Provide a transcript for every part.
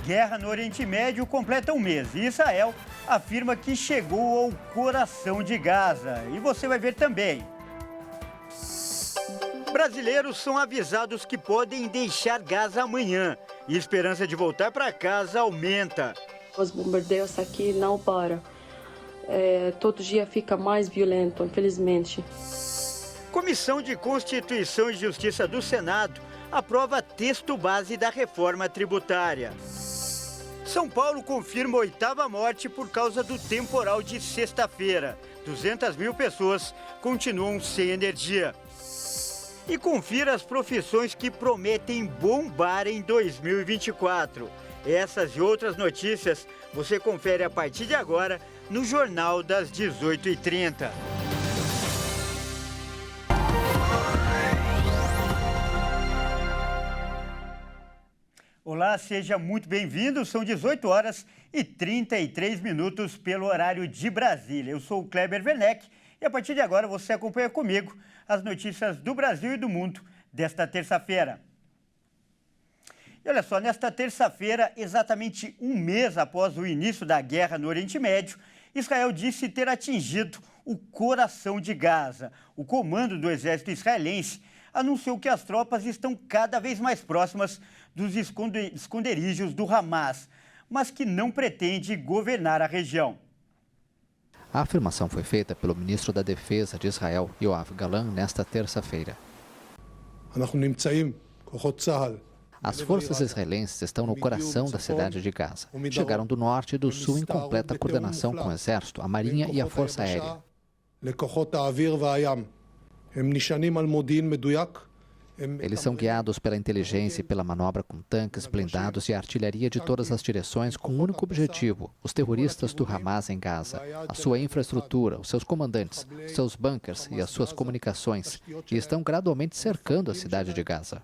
Guerra no Oriente Médio completa um mês e Israel afirma que chegou ao coração de Gaza. E você vai ver também. Brasileiros são avisados que podem deixar Gaza amanhã e a esperança de voltar para casa aumenta. Os bombardeios aqui não param. Todo dia fica mais violento, infelizmente. Comissão de Constituição e Justiça do Senado aprova texto base da reforma tributária. São Paulo confirma a 8ª morte por causa do temporal de sexta-feira. 200 mil pessoas continuam sem energia. E confira as profissões que prometem bombar em 2024. Essas e outras notícias você confere a partir de agora no Jornal das 18h30. Olá, seja muito bem-vindo. São 18h33 pelo horário de Brasília. Eu sou o Kleber Werneck e a partir de agora você acompanha comigo as notícias do Brasil e do mundo desta terça-feira. E olha só, nesta terça-feira, exatamente um mês após o início da guerra no Oriente Médio, Israel disse ter atingido o coração de Gaza. O comando do exército israelense anunciou que as tropas estão cada vez mais próximas dos esconderijos do Hamas, mas que não pretende governar a região. A afirmação foi feita pelo ministro da Defesa de Israel, Yoav Galan, nesta terça-feira. As forças israelenses estão no coração da cidade de Gaza. Chegaram do norte e do sul em completa coordenação com o Exército, a Marinha e a Força Aérea. Eles são guiados pela inteligência e pela manobra com tanques, blindados e artilharia de todas as direções com um único objetivo: os terroristas do Hamas em Gaza, a sua infraestrutura, os seus comandantes, seus bunkers e as suas comunicações, e estão gradualmente cercando a cidade de Gaza.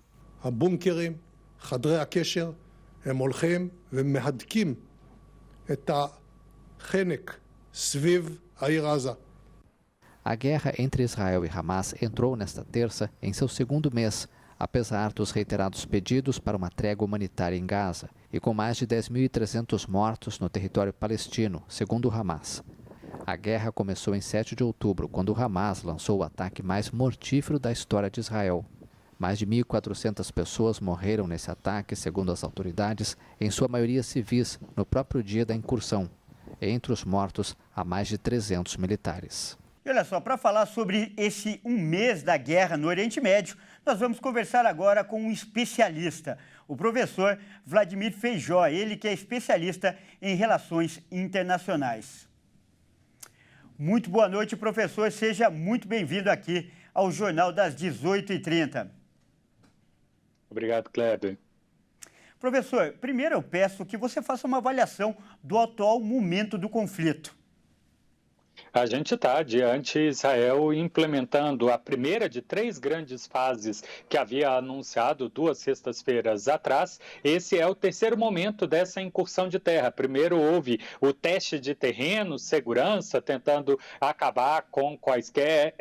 A guerra entre Israel e Hamas entrou nesta terça em seu segundo mês, apesar dos reiterados pedidos para uma trégua humanitária em Gaza e com mais de 10.300 mortos no território palestino, segundo o Hamas. A guerra começou em 7 de outubro, quando o Hamas lançou o ataque mais mortífero da história de Israel. Mais de 1.400 pessoas morreram nesse ataque, segundo as autoridades, em sua maioria civis, no próprio dia da incursão. Entre os mortos, há mais de 300 militares. E olha só, para falar sobre esse um mês da guerra no Oriente Médio, nós vamos conversar agora com um especialista, o professor Vladimir Feijó, ele que é especialista em relações internacionais. Muito boa noite, professor, seja muito bem-vindo aqui ao Jornal das 18h30. Obrigado, Kleber. Professor, primeiro eu peço que você faça uma avaliação do atual momento do conflito. A gente está diante de Israel implementando a primeira de 3 grandes fases que havia anunciado 2 sextas-feiras atrás. Esse é o terceiro momento dessa incursão de terra. Primeiro houve o teste de terreno, segurança, tentando acabar com quaisquer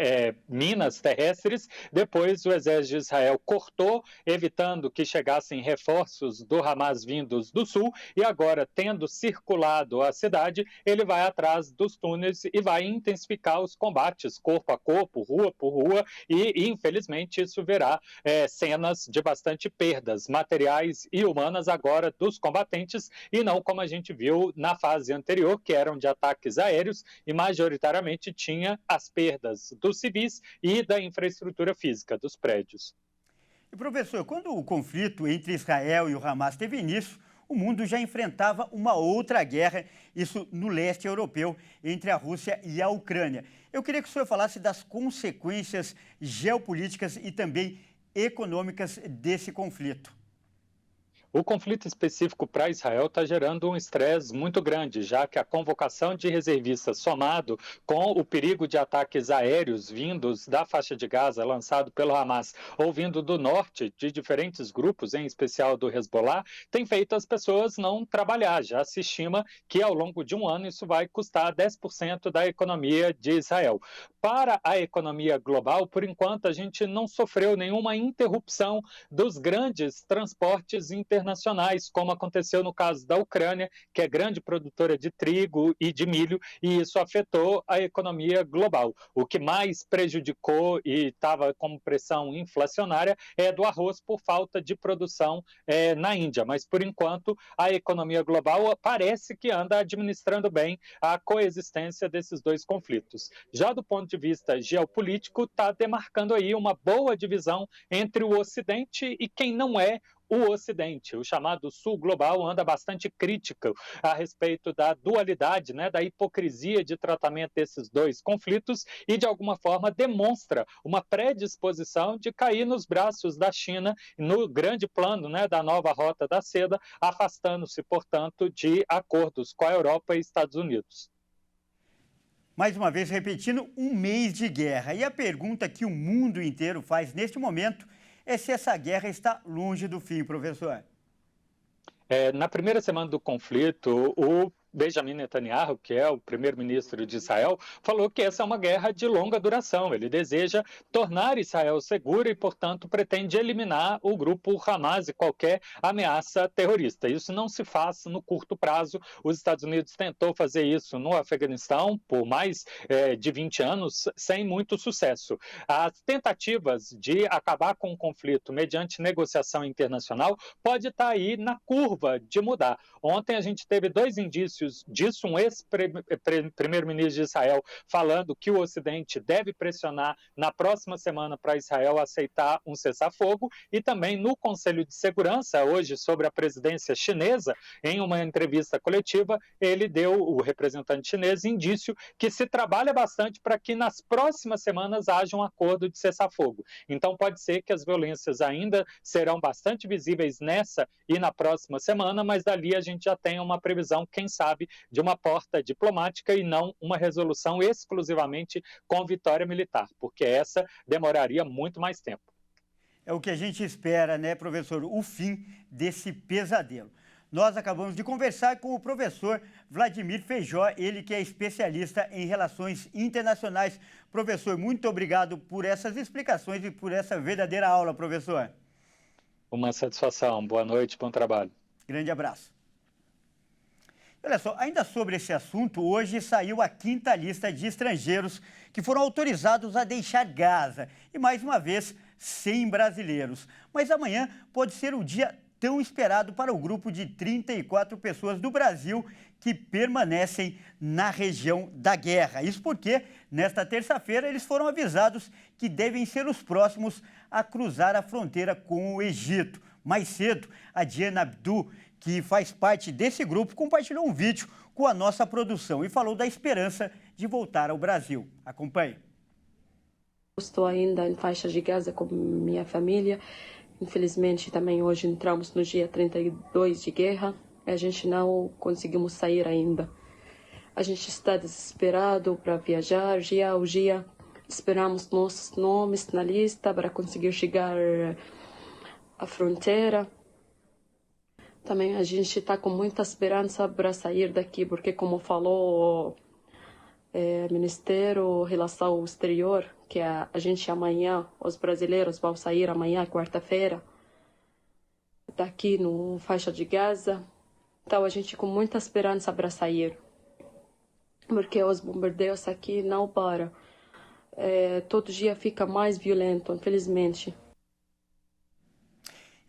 minas terrestres. Depois o exército de Israel cortou, evitando que chegassem reforços do Hamas vindos do sul. E agora, tendo circulado a cidade, ele vai atrás dos túneis e vai intensificar os combates corpo a corpo, rua por rua, e infelizmente isso verá cenas de bastante perdas materiais e humanas agora dos combatentes, e não como a gente viu na fase anterior, que eram de ataques aéreos e majoritariamente tinha as perdas dos civis e da infraestrutura física dos prédios. E professor, quando o conflito entre Israel e o Hamas teve início, o mundo já enfrentava uma outra guerra, isso no leste europeu, entre a Rússia e a Ucrânia. Eu queria que o senhor falasse das consequências geopolíticas e também econômicas desse conflito. O conflito específico para Israel está gerando um estresse muito grande, já que a convocação de reservistas somado com o perigo de ataques aéreos vindos da faixa de Gaza, lançado pelo Hamas, ou vindo do norte de diferentes grupos, em especial do Hezbollah, tem feito as pessoas não trabalhar. Já se estima que ao longo de um ano isso vai custar 10% da economia de Israel. para a economia global, por enquanto, a gente não sofreu nenhuma interrupção dos grandes transportes internacionais, como aconteceu no caso da Ucrânia, que é grande produtora de trigo e de milho, e isso afetou a economia global. O que mais prejudicou e estava como pressão inflacionária é do arroz por falta de produção na Índia, mas por enquanto a economia global parece que anda administrando bem a coexistência desses dois conflitos. Já do ponto de vista geopolítico, está demarcando aí uma boa divisão entre o Ocidente e quem não é o Ocidente. O chamado Sul Global anda bastante crítico a respeito da dualidade, da hipocrisia de tratamento desses dois conflitos e, de alguma forma, demonstra uma predisposição de cair nos braços da China no grande plano da nova Rota da Seda, afastando-se, portanto, de acordos com a Europa e Estados Unidos. Mais uma vez repetindo, um mês de guerra. E a pergunta que o mundo inteiro faz neste momento é se essa guerra está longe do fim, professor. Na primeira semana do conflito, o Benjamin Netanyahu, que é o primeiro-ministro de Israel, falou que essa é uma guerra de longa duração. Ele deseja tornar Israel segura e, portanto, pretende eliminar o grupo Hamas e qualquer ameaça terrorista. Isso não se faz no curto prazo. Os Estados Unidos tentou fazer isso no Afeganistão por mais de 20 anos, sem muito sucesso. As tentativas de acabar com o conflito mediante negociação internacional pode estar aí na curva de mudar. Ontem a gente teve 2 indícios disso, um ex-primeiro-ministro de Israel falando que o Ocidente deve pressionar na próxima semana para Israel aceitar um cessar-fogo, e também no Conselho de Segurança, hoje, sobre a presidência chinesa, em uma entrevista coletiva, ele deu, o representante chinês, indício que se trabalha bastante para que nas próximas semanas haja um acordo de cessar-fogo. Então pode ser que as violências ainda serão bastante visíveis nessa e na próxima semana, mas dali a gente já tem uma previsão, quem sabe, de uma porta diplomática e não uma resolução exclusivamente com vitória militar, porque essa demoraria muito mais tempo. É o que a gente espera, professor? O fim desse pesadelo. Nós acabamos de conversar com o professor Vladimir Feijó, ele que é especialista em relações internacionais. Professor, muito obrigado por essas explicações e por essa verdadeira aula, professor. Uma satisfação. Boa noite, bom trabalho. Grande abraço. Olha só, ainda sobre esse assunto, hoje saiu a 5ª lista de estrangeiros que foram autorizados a deixar Gaza. E, mais uma vez, 100 brasileiros. Mas amanhã pode ser o dia tão esperado para o grupo de 34 pessoas do Brasil que permanecem na região da guerra. Isso porque, nesta terça-feira, eles foram avisados que devem ser os próximos a cruzar a fronteira com o Egito. Mais cedo, a Diana Abdu, que faz parte desse grupo, compartilhou um vídeo com a nossa produção e falou da esperança de voltar ao Brasil. Acompanhe. Estou ainda em faixa de Gaza com minha família. Infelizmente, também hoje entramos no dia 32 de guerra. A gente não conseguimos sair ainda. A gente está desesperado para viajar dia a dia. Esperamos nossos nomes na lista para conseguir chegar à fronteira. Também a gente está com muita esperança para sair daqui, porque como falou o Ministério da Relação Exterior, que a gente amanhã, os brasileiros vão sair amanhã, quarta-feira, daqui no faixa de Gaza. Então a gente com muita esperança para sair, porque os bombardeios aqui não param. Todo dia fica mais violento, infelizmente.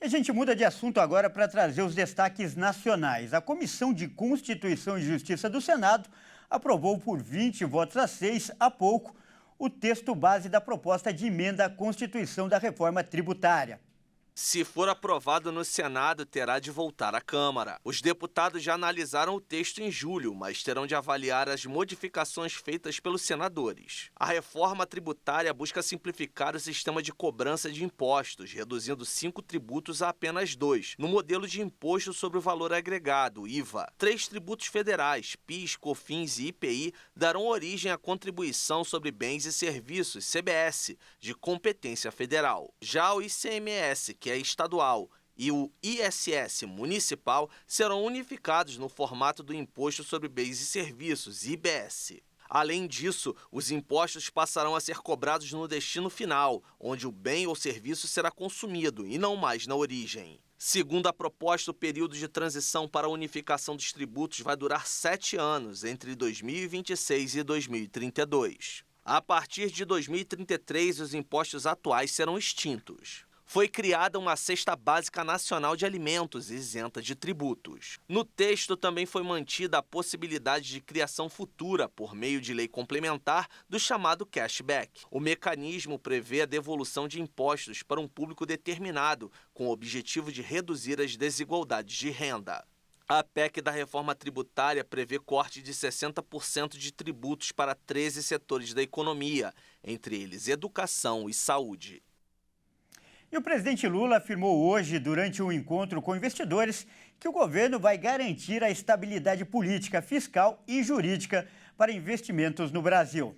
A gente muda de assunto agora para trazer os destaques nacionais. A Comissão de Constituição e Justiça do Senado aprovou por 20 votos a 6 há pouco o texto base da proposta de emenda à Constituição da reforma tributária. Se for aprovado no Senado, terá de voltar à Câmara. Os deputados já analisaram o texto em julho, mas terão de avaliar as modificações feitas pelos senadores. A reforma tributária busca simplificar o sistema de cobrança de impostos, reduzindo 5 tributos a apenas 2, no modelo de imposto sobre o valor agregado, IVA. 3 tributos federais, PIS, COFINS e IPI, darão origem à contribuição sobre bens e serviços, CBS, de competência federal. Já o ICMS, que é estadual, e o ISS municipal serão unificados no formato do Imposto sobre Bens e Serviços, IBS. Além disso, os impostos passarão a ser cobrados no destino final, onde o bem ou serviço será consumido e não mais na origem. Segundo a proposta, o período de transição para a unificação dos tributos vai durar 7 anos, entre 2026 e 2032. A partir de 2033, os impostos atuais serão extintos. Foi criada uma cesta básica nacional de alimentos isenta de tributos. No texto também foi mantida a possibilidade de criação futura, por meio de lei complementar, do chamado cashback. O mecanismo prevê a devolução de impostos para um público determinado, com o objetivo de reduzir as desigualdades de renda. A PEC da reforma tributária prevê corte de 60% de tributos para 13 setores da economia, entre eles educação e saúde. E o presidente Lula afirmou hoje, durante um encontro com investidores, que o governo vai garantir a estabilidade política, fiscal e jurídica para investimentos no Brasil.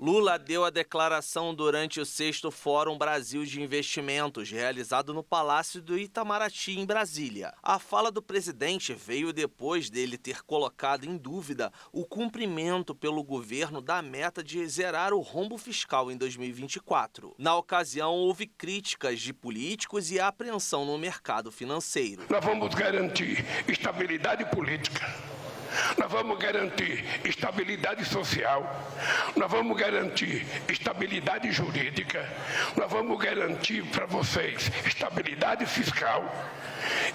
Lula deu a declaração durante o 6º Fórum Brasil de Investimentos, realizado no Palácio do Itamaraty, em Brasília. A fala do presidente veio depois dele ter colocado em dúvida o cumprimento pelo governo da meta de zerar o rombo fiscal em 2024. Na ocasião, houve críticas de políticos e apreensão no mercado financeiro. Nós vamos garantir estabilidade política. Nós vamos garantir estabilidade social, nós vamos garantir estabilidade jurídica, nós vamos garantir para vocês estabilidade fiscal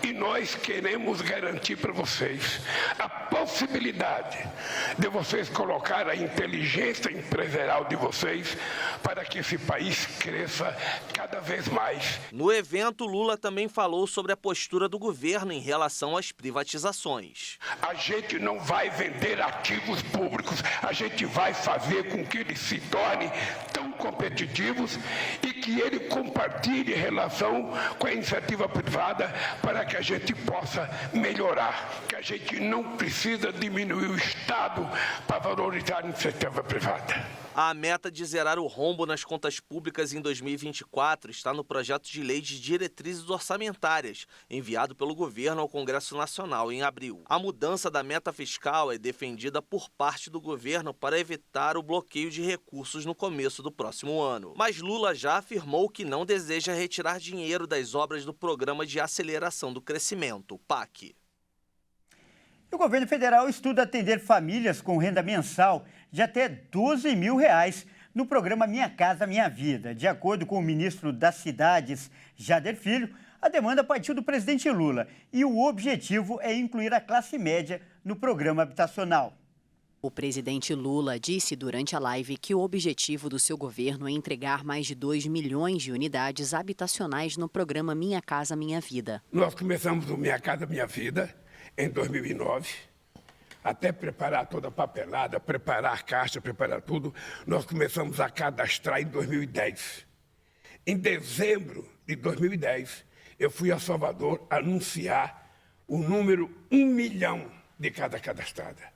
e nós queremos garantir para vocês a possibilidade de vocês colocar a inteligência empresarial de vocês para que esse país cresça cada vez mais. No evento, Lula também falou sobre a postura do governo em relação às privatizações. A gente não vai vender ativos públicos, a gente vai fazer com que eles se tornem tão competitivos e que ele compartilhe relação com a iniciativa privada para que a gente possa melhorar, que a gente não precisa diminuir o Estado para valorizar a iniciativa privada. A meta de zerar o rombo nas contas públicas em 2024 está no projeto de lei de diretrizes orçamentárias, enviado pelo governo ao Congresso Nacional em abril. A mudança da meta fiscal é defendida por parte do governo para evitar o bloqueio de recursos no começo do próximo ano. Mas Lula já afirmou que não deseja retirar dinheiro das obras do Programa de Aceleração do Crescimento, PAC. O governo federal estuda atender famílias com renda mensal de até R$12 mil no programa Minha Casa Minha Vida. De acordo com o ministro das Cidades, Jader Filho, a demanda partiu do presidente Lula e o objetivo é incluir a classe média no programa habitacional. O presidente Lula disse durante a live que o objetivo do seu governo é entregar mais de 2 milhões de unidades habitacionais no programa Minha Casa Minha Vida. Nós começamos o Minha Casa Minha Vida em 2009, até preparar toda a papelada, preparar a caixa, preparar tudo, nós começamos a cadastrar em 2010. Em dezembro de 2010, eu fui a Salvador anunciar o número 1 milhão de cada cadastrada.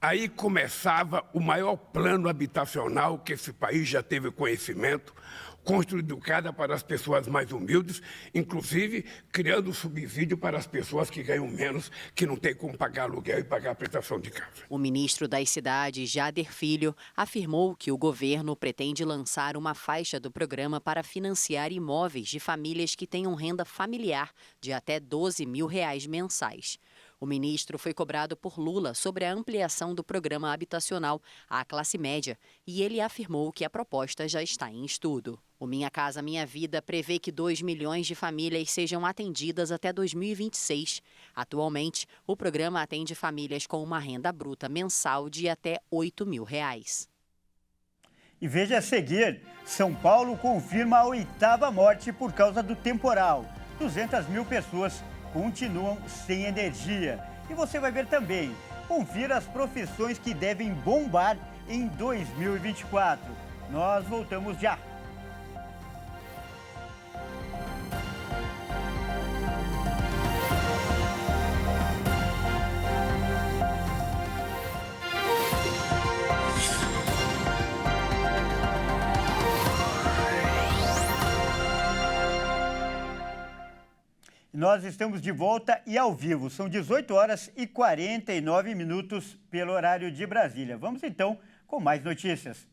Aí começava o maior plano habitacional que esse país já teve conhecimento, construído para as pessoas mais humildes, inclusive criando subsídio para as pessoas que ganham menos, que não têm como pagar aluguel e pagar a prestação de casa. O ministro das Cidades, Jader Filho, afirmou que o governo pretende lançar uma faixa do programa para financiar imóveis de famílias que tenham renda familiar de até R$12 mil mensais. O ministro foi cobrado por Lula sobre a ampliação do programa habitacional à classe média e ele afirmou que a proposta já está em estudo. O Minha Casa Minha Vida prevê que 2 milhões de famílias sejam atendidas até 2026. Atualmente, o programa atende famílias com uma renda bruta mensal de até R$8 mil. E veja a seguir, São Paulo confirma a 8ª morte por causa do temporal. 200 mil pessoas continuam sem energia. E você vai ver também, confira as profissões que devem bombar em 2024. Nós voltamos já. Nós estamos de volta e ao vivo. São 18 horas e 49 minutos pelo horário de Brasília. Vamos então com mais notícias.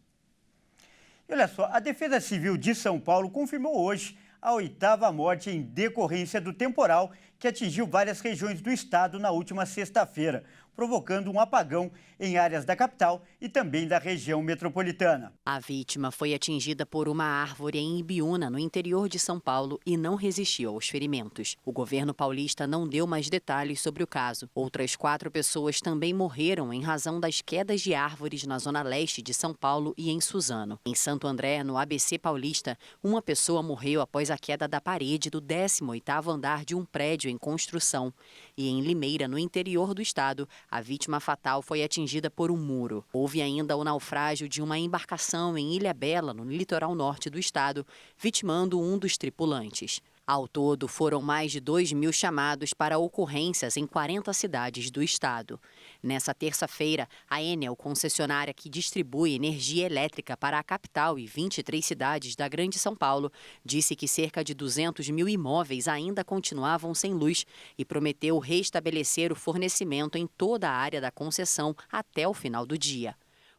E olha só, a Defesa Civil de São Paulo confirmou hoje a 8ª morte em decorrência do temporal que atingiu várias regiões do estado na última sexta-feira, provocando um apagão em áreas da capital e também da região metropolitana. A vítima foi atingida por uma árvore em Ibiúna, no interior de São Paulo, e não resistiu aos ferimentos. O governo paulista não deu mais detalhes sobre o caso. Outras 4 pessoas também morreram em razão das quedas de árvores na zona leste de São Paulo e em Suzano. Em Santo André, no ABC Paulista, uma pessoa morreu após a queda da parede do 18º andar de um prédio em construção. E em Limeira, no interior do estado, a vítima fatal foi atingida por um muro. Houve ainda o naufrágio de uma embarcação em Ilhabela, no litoral norte do estado, vitimando um dos tripulantes. Ao todo, foram mais de 2.000 chamados para ocorrências em 40 cidades do estado. Nessa terça-feira, a Enel, concessionária que distribui energia elétrica para a capital e 23 cidades da Grande São Paulo, disse que cerca de 200.000 imóveis ainda continuavam sem luz e prometeu restabelecer o fornecimento em toda a área da concessão até o final do dia.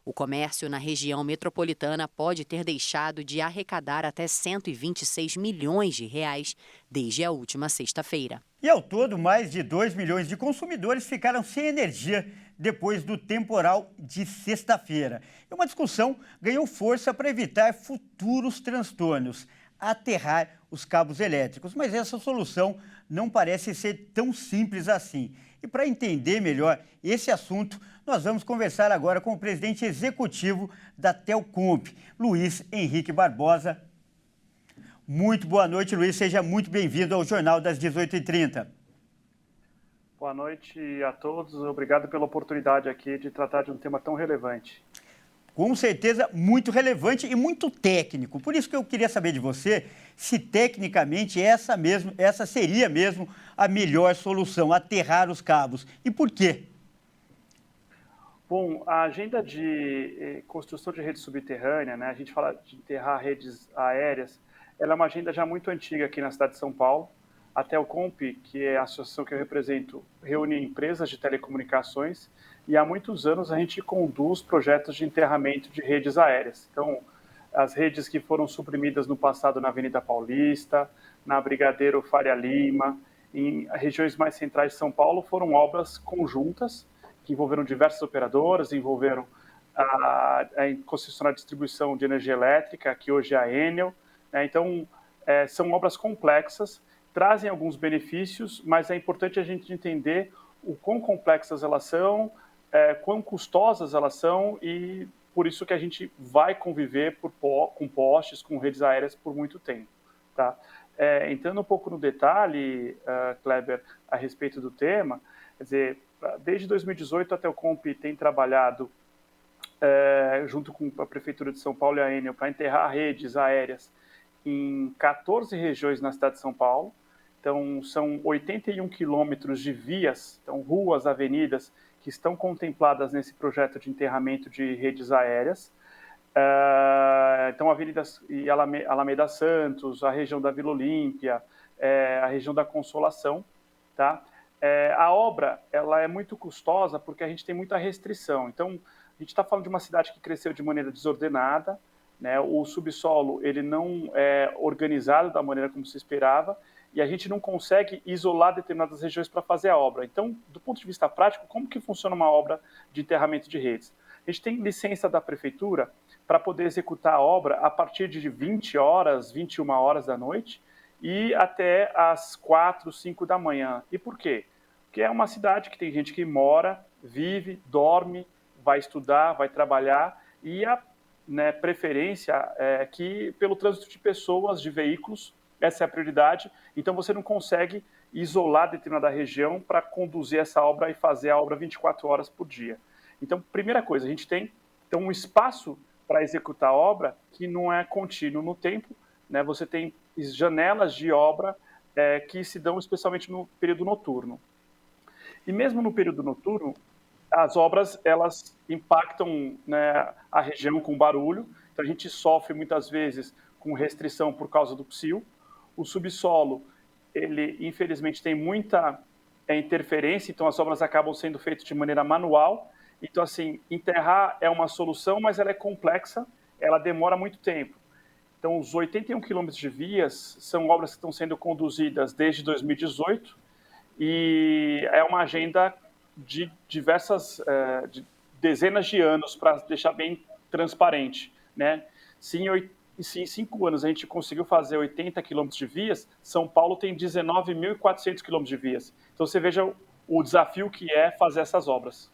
O comércio na região metropolitana pode ter deixado de arrecadar até 126 milhões de reais desde a última sexta-feira. E ao todo, mais de 2 milhões de consumidores ficaram sem energia depois do temporal de sexta-feira. E uma discussão ganhou força para evitar futuros transtornos: aterrar os cabos elétricos. Mas essa solução não parece ser tão simples assim. E para entender melhor esse assunto, nós vamos conversar agora com o presidente executivo da Telcomp, Luiz Henrique Barbosa. Muito boa noite, Luiz. Seja muito bem-vindo ao Jornal das 18h30. Boa noite a todos. Obrigado pela oportunidade aqui de tratar de um tema tão relevante. Com certeza muito relevante e muito técnico. Por isso que eu queria saber de você se tecnicamente essa seria mesmo a melhor solução, aterrar os cabos. E por quê? Bom, a agenda de construção de rede subterrânea, né, a gente fala de enterrar redes aéreas, ela é uma agenda já muito antiga aqui na cidade de São Paulo. A Telcomp, que é a associação que eu represento, reúne empresas de telecomunicações e há muitos anos a gente conduz projetos de enterramento de redes aéreas. Então, as redes que foram suprimidas no passado na Avenida Paulista, na Brigadeiro Faria Lima, em regiões mais centrais de São Paulo, foram obras conjuntas que envolveram diversas operadoras, envolveram a concessionária de distribuição de energia elétrica, que hoje é a Enel. Né? Então, são obras complexas, trazem alguns benefícios, mas é importante a gente entender o quão complexas elas são, quão custosas elas são, e por isso que a gente vai conviver com postes, com redes aéreas por muito tempo. Tá? Entrando um pouco no detalhe, Kleber, a respeito do tema, quer dizer, desde 2018 a Telcomp tem trabalhado junto com a Prefeitura de São Paulo e a Enel para enterrar redes aéreas em 14 regiões na cidade de São Paulo. Então, são 81 quilômetros de vias, então ruas, avenidas, que estão contempladas nesse projeto de enterramento de redes aéreas. Então, avenidas e Alameda Santos, a região da Vila Olímpia, a região da Consolação, tá? A obra ela é muito custosa porque a gente tem muita restrição. Então, a gente está falando de uma cidade que cresceu de maneira desordenada, né? O subsolo ele não é organizado da maneira como se esperava e a gente não consegue isolar determinadas regiões para fazer a obra. Então, do ponto de vista prático, como que funciona uma obra de enterramento de redes? A gente tem licença da prefeitura para poder executar a obra a partir de 20 horas, 21 horas da noite e até às 4, 5 da manhã. E por quê? Porque é uma cidade que tem gente que mora, vive, dorme, vai estudar, vai trabalhar e a preferência é que pelo trânsito de pessoas, de veículos, essa é a prioridade. Então você não consegue isolar determinada região para conduzir essa obra e fazer a obra 24 horas por dia. Então, primeira coisa, a gente tem então, um espaço para executar a obra que não é contínuo no tempo, né? Você tem janelas de obra que se dão especialmente no período noturno. E mesmo no período noturno, as obras elas impactam, né, a região com barulho, então a gente sofre muitas vezes com restrição por causa do psil. O subsolo, ele infelizmente tem muita interferência, então as obras acabam sendo feitas de maneira manual Então, assim, enterrar é uma solução, mas ela é complexa, ela demora muito tempo. Então, os 81 quilômetros de vias são obras que estão sendo conduzidas desde 2018 e é uma agenda de diversas, de dezenas de anos, para deixar bem transparente, né? Se em 5 anos a gente conseguiu fazer 80 quilômetros de vias, São Paulo tem 19.400 quilômetros de vias. Então, você veja o desafio que é fazer essas obras.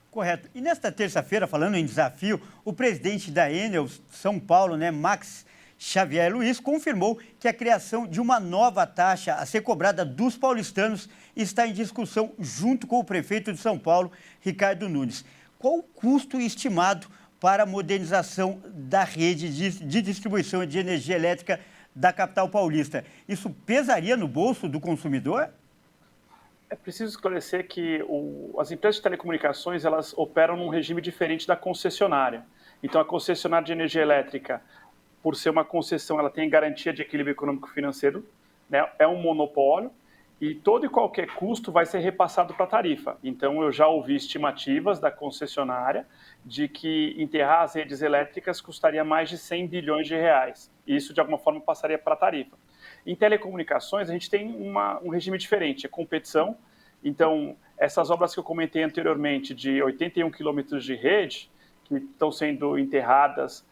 Correto. E nesta terça-feira, falando em desafio, o presidente da Enel São Paulo, né, Max Xavier Luiz, confirmou que a criação de uma nova taxa a ser cobrada dos paulistanos está em discussão junto com o prefeito de São Paulo, Ricardo Nunes. Qual o custo estimado para a modernização da rede de distribuição de energia elétrica da capital paulista? Isso pesaria no bolso do consumidor? É preciso esclarecer que as empresas de telecomunicações, elas operam num regime diferente da concessionária. Então, a concessionária de energia elétrica, por ser uma concessão, ela tem garantia de equilíbrio econômico-financeiro, né? É um monopólio e todo e qualquer custo vai ser repassado para a tarifa. Então, eu já ouvi estimativas da concessionária de que enterrar as redes elétricas custaria mais de 100 bilhões de reais. E isso, de alguma forma, passaria para a tarifa. Em telecomunicações, a gente tem um regime diferente, é competição. Então, essas obras que eu comentei anteriormente, de 81 quilômetros de rede, que estão sendo enterradas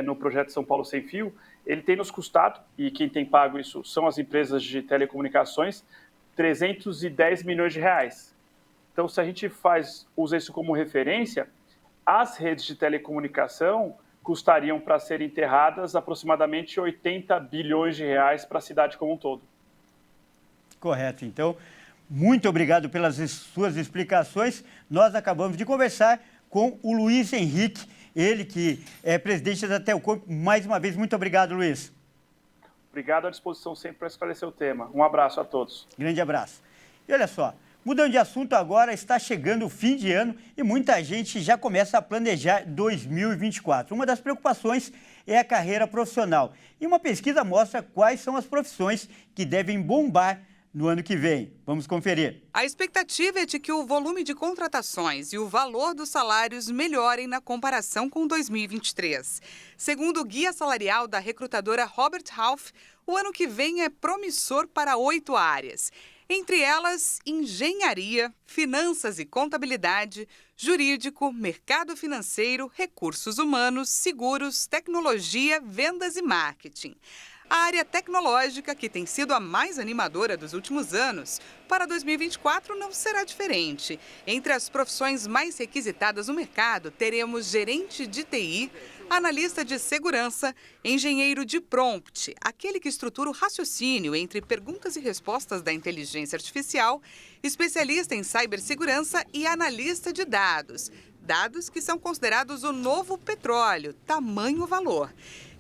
no projeto São Paulo Sem Fio, ele tem nos custado, e quem tem pago isso são as empresas de telecomunicações, 310 milhões de reais. Então, se a gente usa isso como referência, as redes de telecomunicação custariam, para serem enterradas, aproximadamente 80 bilhões de reais para a cidade como um todo. Correto. Então, muito obrigado pelas suas explicações. Nós acabamos de conversar com o Luiz Henrique, ele que é presidente da Telcom. Mais uma vez, muito obrigado, Luiz. Obrigado, à disposição sempre para esclarecer o tema. Um abraço a todos. Grande abraço. E olha só, mudando de assunto agora, está chegando o fim de ano e muita gente já começa a planejar 2024. Uma das preocupações é a carreira profissional. E uma pesquisa mostra quais são as profissões que devem bombar no ano que vem. Vamos conferir. A expectativa é de que o volume de contratações e o valor dos salários melhorem na comparação com 2023. Segundo o guia salarial da recrutadora Robert Half, o ano que vem é promissor para 8 áreas. Entre elas, engenharia, finanças e contabilidade, jurídico, mercado financeiro, recursos humanos, seguros, tecnologia, vendas e marketing. A área tecnológica, que tem sido a mais animadora dos últimos anos, para 2024 não será diferente. Entre as profissões mais requisitadas no mercado, teremos gerente de TI, analista de segurança, engenheiro de prompt, aquele que estrutura o raciocínio entre perguntas e respostas da inteligência artificial, especialista em cibersegurança e analista de dados. Dados que são considerados o novo petróleo, tamanho valor.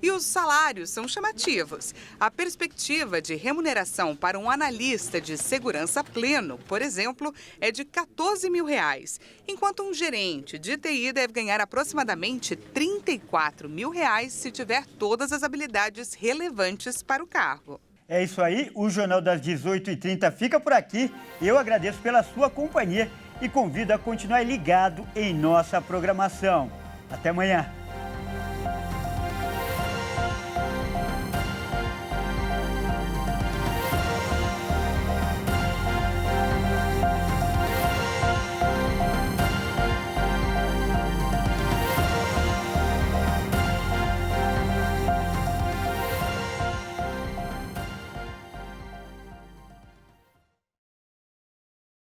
E os salários são chamativos. A perspectiva de remuneração para um analista de segurança pleno, por exemplo, é de R$14 mil, enquanto um gerente de TI deve ganhar aproximadamente R$34 mil se tiver todas as habilidades relevantes para o cargo. É isso aí, o Jornal das 18h30 fica por aqui. Eu agradeço pela sua companhia e convido a continuar ligado em nossa programação. Até amanhã.